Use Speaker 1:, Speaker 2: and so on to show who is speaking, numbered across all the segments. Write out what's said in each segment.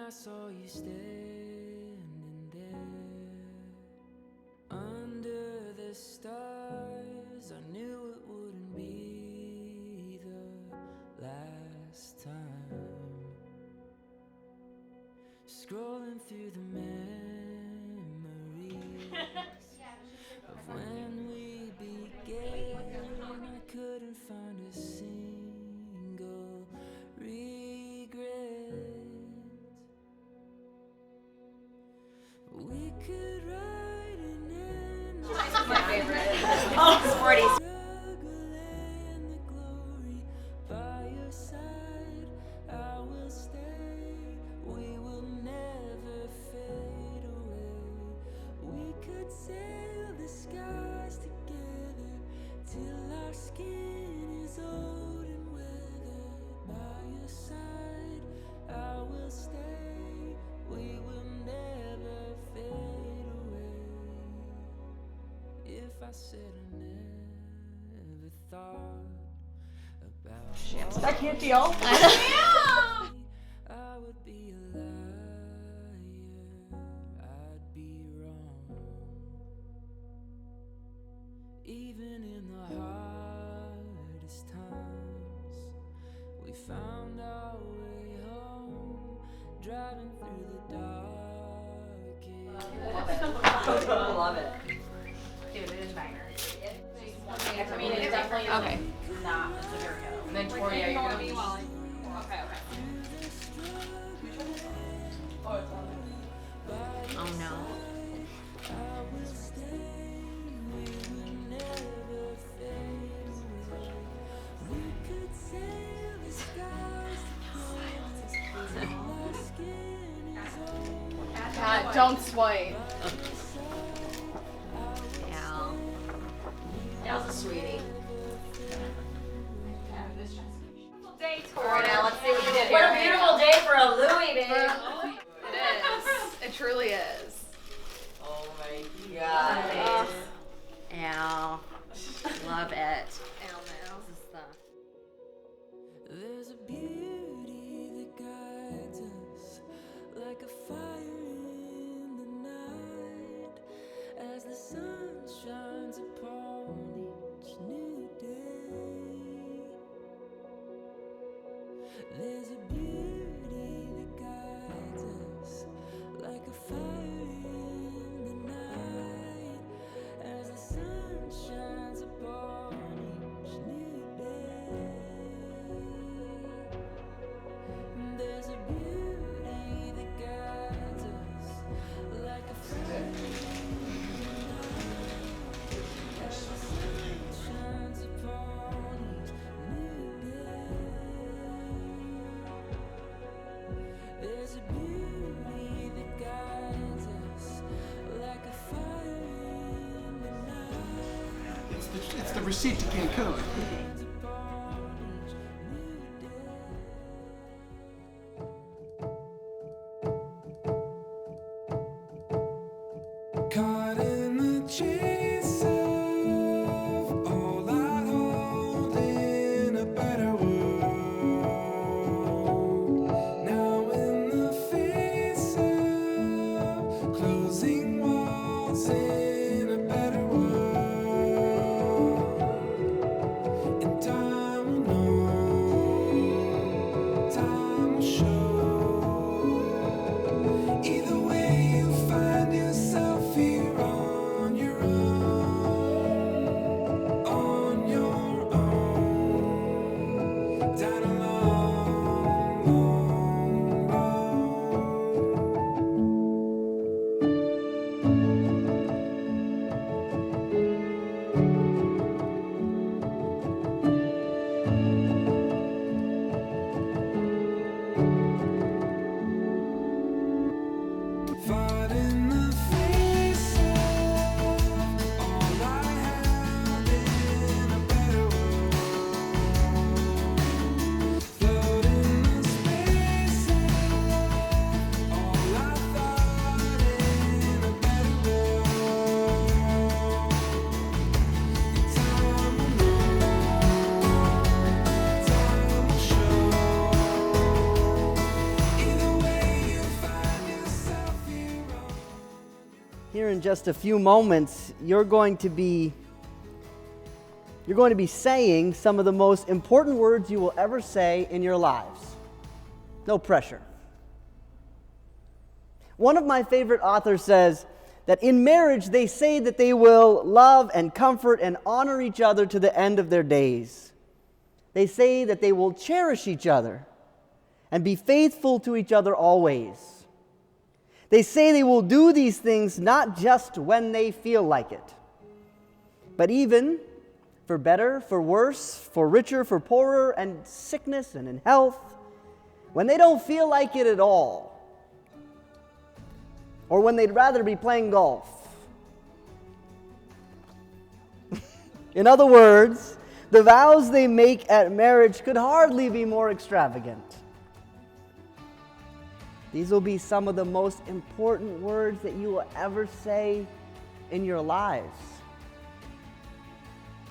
Speaker 1: I saw you standing there under the stars, I knew it wouldn't be the last time. Scrolling through the memories of when we began, I couldn't find a single regret. We could write an end.
Speaker 2: My favorite. Oh, sporty.
Speaker 1: By your side, I will stay. We will never fade away. We could sail the skies together till our skin is old and weathered. By your side, I will stay. We will never fade away. If I said I never thought about
Speaker 2: Shit, that can't deal.
Speaker 1: I would be a liar, I'd be wrong. Even in the hardest times, we found our way home, driving through the darkest.
Speaker 2: I love it. Dude, it is banger. I mean, it's definitely
Speaker 3: Okay.
Speaker 2: not. It's a very good. And then Torii, are you gonna be Molly? Okay. Oh, it's on there.
Speaker 3: Oh no.
Speaker 4: Cat, don't swipe.
Speaker 3: Yeah.
Speaker 2: That was a sweetie.
Speaker 4: Day,
Speaker 2: Alright, now let's see what you did here. What a beautiful day for a Louis, babe.
Speaker 4: It is. It truly is.
Speaker 2: Oh my god.
Speaker 3: Yeah. Love it.
Speaker 4: Hell no.
Speaker 3: This is the
Speaker 1: There's a beauty that guides us like a fire in the night as the sun shines upon each new day. There's a beauty that guides us like a fire in the night as the sun shines upon each new day. There's a beauty that guides us like a fire in the night as the sun shines upon each new day. There's a beauty that guides us like a fire in the night
Speaker 5: It's the receipt to Cancun.
Speaker 1: upon each new day. Caught in the chase of all I hold in a better world. Now in the face of closing walls in a better world.
Speaker 6: in just a few moments, you're going to be saying some of the most important words you will ever say in your lives. No pressure. One of my favorite authors says that in marriage, they say that they will love and comfort and honor each other to the end of their days. They say that they will cherish each other and be faithful to each other always. They say they will do these things not just when they feel like it, but even for better, for worse, for richer, for poorer, and sickness and in health, when they don't feel like it at all, or when they'd rather be playing golf. In other words, the vows they make at marriage could hardly be more extravagant. These will be some of the most important words that you will ever say in your lives.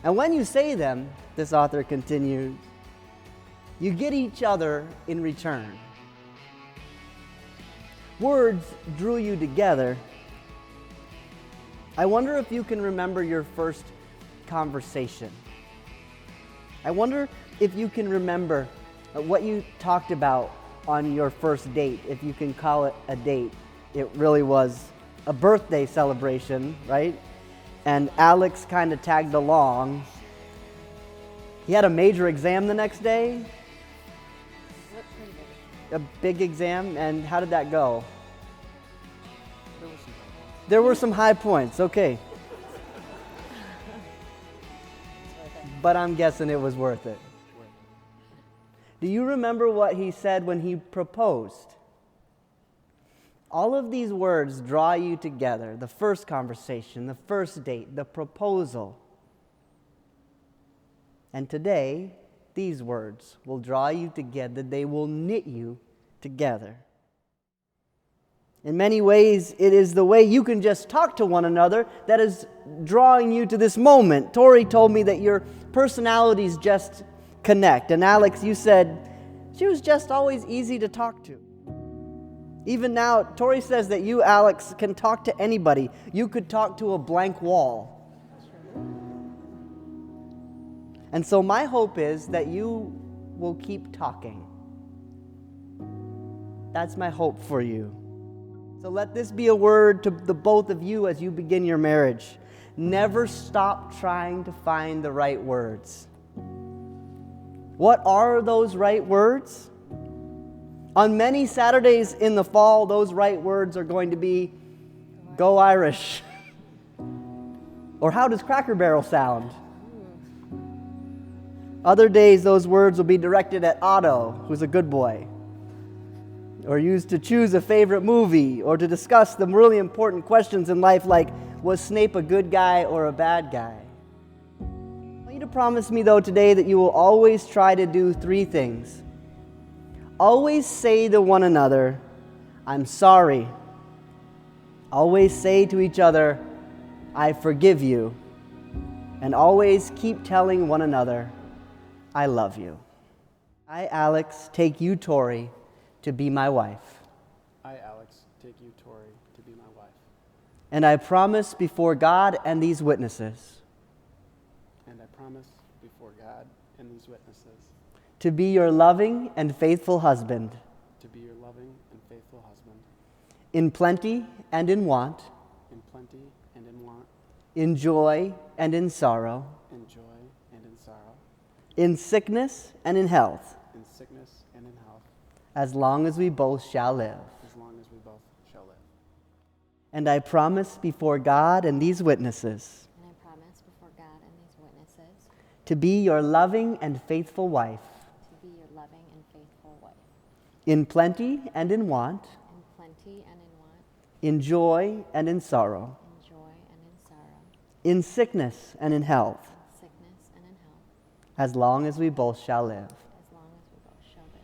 Speaker 6: And when you say them, this author continues, you get each other in return. Words drew you together. I wonder if you can remember your first conversation. I wonder if you can remember what you talked about on your first date, if you can call it a date. It really was a birthday celebration, right? And Alex kind of tagged along. He had a major exam the next day. A big exam, and how did that go? There were some high points, okay. But I'm guessing it was worth it. Do you remember what he said when he proposed? All of these words draw you together. The first conversation, the first date, the proposal. And today, these words will draw you together. They will knit you together. In many ways, it is the way you can just talk to one another that is drawing you to this moment. Torii told me that your personalities just connect. And Alex, you said she was just always easy to talk to. Even now, Torii says that you, Alex, can talk to anybody. You could talk to a blank wall. And so my hope is that you will keep talking. That's my hope for you. So let this be a word to the both of you as you begin your marriage. Never stop trying to find the right words. What are those right words? On many Saturdays in the fall, those right words are going to be, go Irish. Or how does Cracker Barrel sound? Other days, those words will be directed at Otto, who's a good boy, or used to choose a favorite movie, or to discuss the really important questions in life like, was Snape a good guy or a bad guy? I want you to promise me, though, today that you will always try to do three things. Always say to one another, I'm sorry. Always say to each other, I forgive you. And always keep telling one another, I love you. I, Alex, take you, Torii, to be my wife.
Speaker 5: I, Alex, take you, Torii, to be my wife.
Speaker 6: And I promise before God and these witnesses.
Speaker 5: And I promise before God and these witnesses.
Speaker 6: To be your loving and faithful husband.
Speaker 5: To be your loving and faithful husband.
Speaker 6: In plenty and in want.
Speaker 5: In plenty and in want.
Speaker 6: In joy and in sorrow.
Speaker 5: In joy and in sorrow.
Speaker 6: In sickness and in health.
Speaker 5: In sickness and in health.
Speaker 6: As long as we both shall live.
Speaker 5: As long as we both shall live.
Speaker 6: And I promise before God and these witnesses.
Speaker 3: And I promise before God and these witnesses
Speaker 6: To be your loving and faithful wife.
Speaker 3: to be your loving and faithful wife.
Speaker 6: In plenty and in want.
Speaker 3: In plenty and in want.
Speaker 6: In joy and in sorrow.
Speaker 3: In joy and in sorrow.
Speaker 6: In sickness and in health.
Speaker 3: In sickness and in health.
Speaker 6: As long as we both shall live.
Speaker 3: As long as we both shall live.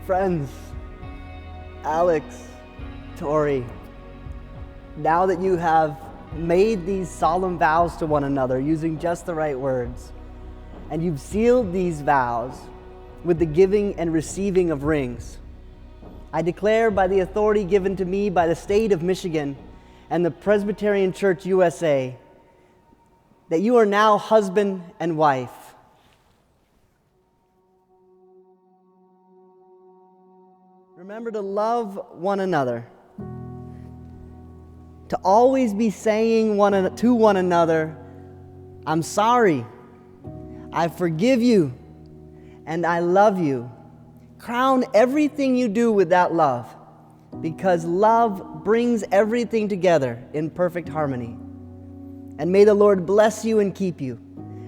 Speaker 6: Friends, Alex, Torii, now that you have made these solemn vows to one another using just the right words, and you've sealed these vows with the giving and receiving of rings, I declare by the authority given to me by the state of Michigan and the Presbyterian Church USA that you are now husband and wife. Remember to love one another, to always be saying to one another, I'm sorry, I forgive you, and I love you. Crown everything you do with that love, because love brings everything together in perfect harmony. And may the Lord bless you and keep you.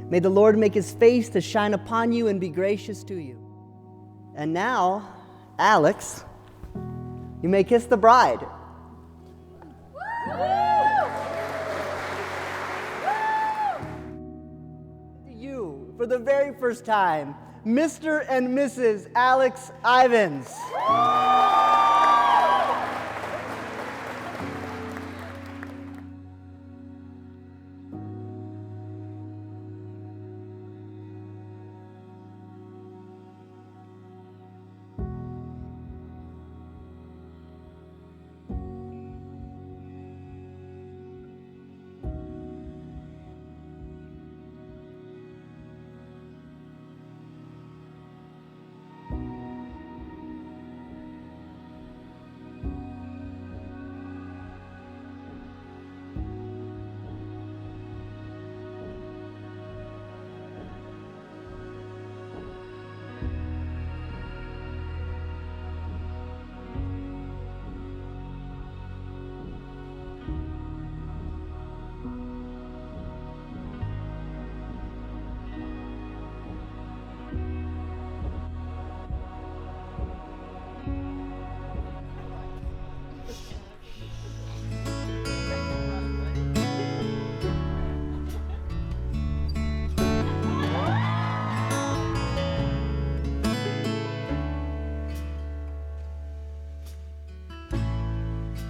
Speaker 6: May the Lord make his face to shine upon you and be gracious to you. And now, Alex, you may kiss the bride. To you, for the very first time, Mr. and Mrs. Alex Ivins.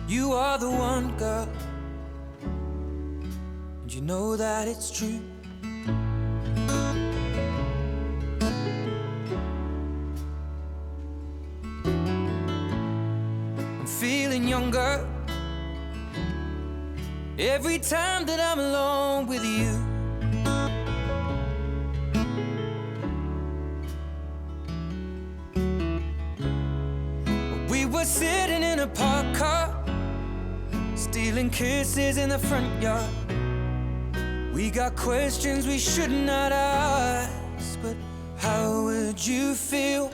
Speaker 1: You are the one, girl, and you know that it's true. I'm feeling younger every time that I'm alone with you. We were sitting in a parked car, stealing kisses in the front yard. We got questions we should not ask, but how would you feel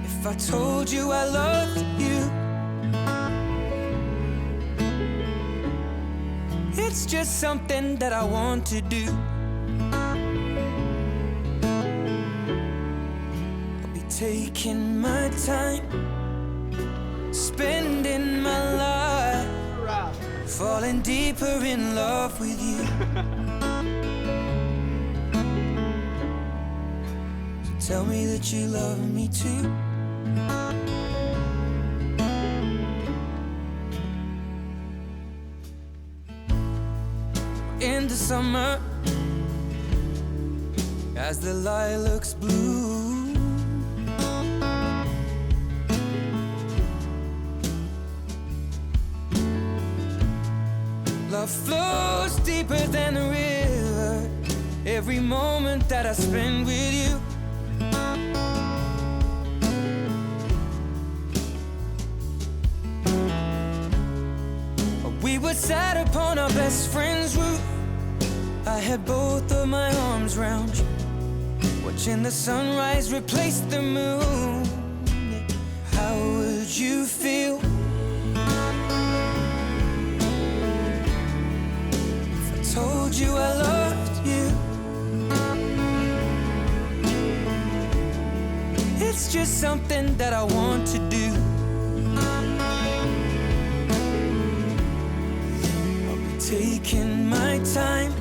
Speaker 1: if I told you I loved you? It's just something that I want to do. I'll be taking my time, spending my life falling deeper in love with you. So tell me that you love me too. In the summer, as the lilacs bloom, love flows deeper than a river. Every moment that I spend with you, we were sat upon our best friend's roof. I had both of my arms round you, watching the sunrise replace the moon. How would you feel told you I loved you? It's just something that I want to do. I'll be taking my time,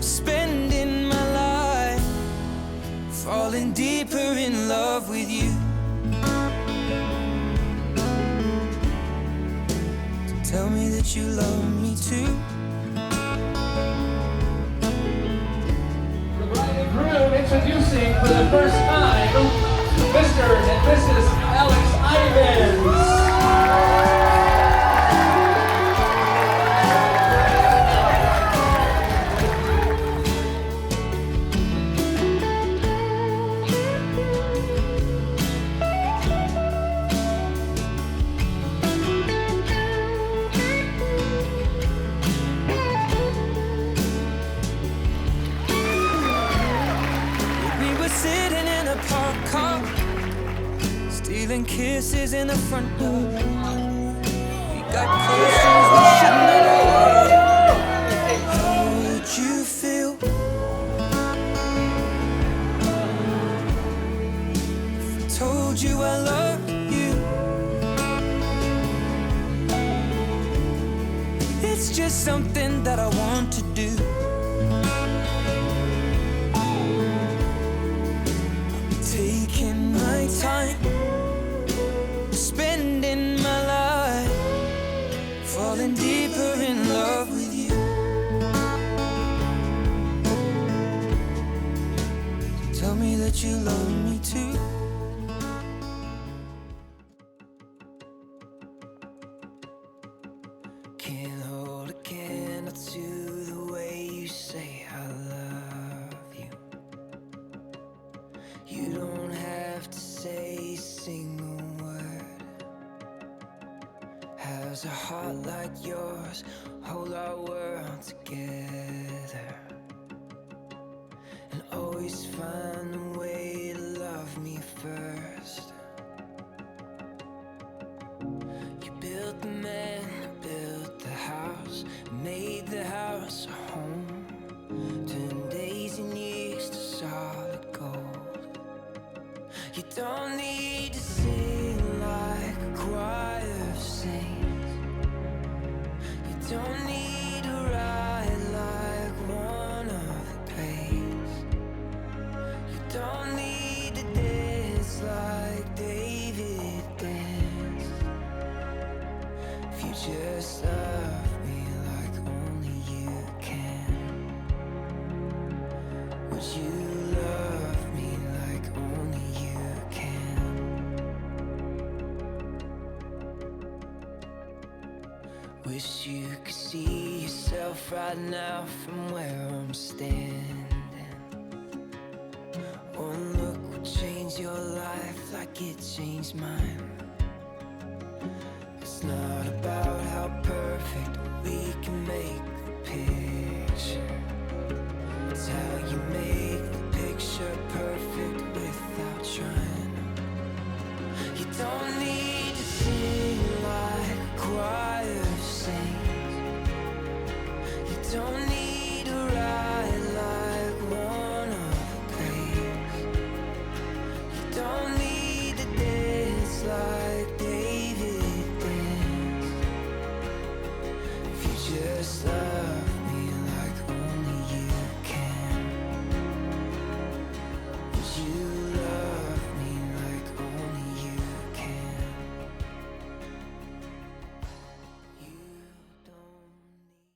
Speaker 1: spending my life falling deeper in love with you. that you love me too.
Speaker 7: The bride and groom introducing for the first time, Mr. and Mrs. Alex Ivins.
Speaker 1: We were sitting in a parked car, stealing kisses in the front yard. We got questions we shouldn't have asked. How would you feel if I told you I love you? It's just something that I want to do. Taking my time, spending my life, falling deeper in love with you. Tell me that you love me too. Can't hold a candle to the way you say I love you. You don't have to say a single word. Has a heart like yours hold our world together, and always find a way to love me first. You built the man, built the house, made the house a home, turned days and years to solid gold. You don't need to sing like a choir of saints. You don't need to ride like one of the greats. You don't need to dance like David danced. If you just love me like only you can, would you love me like only you can? Wish you could see yourself right now from where I'm standing. One look would change your life like it changed mine. It's not about how perfect we can make the picture, it's how you make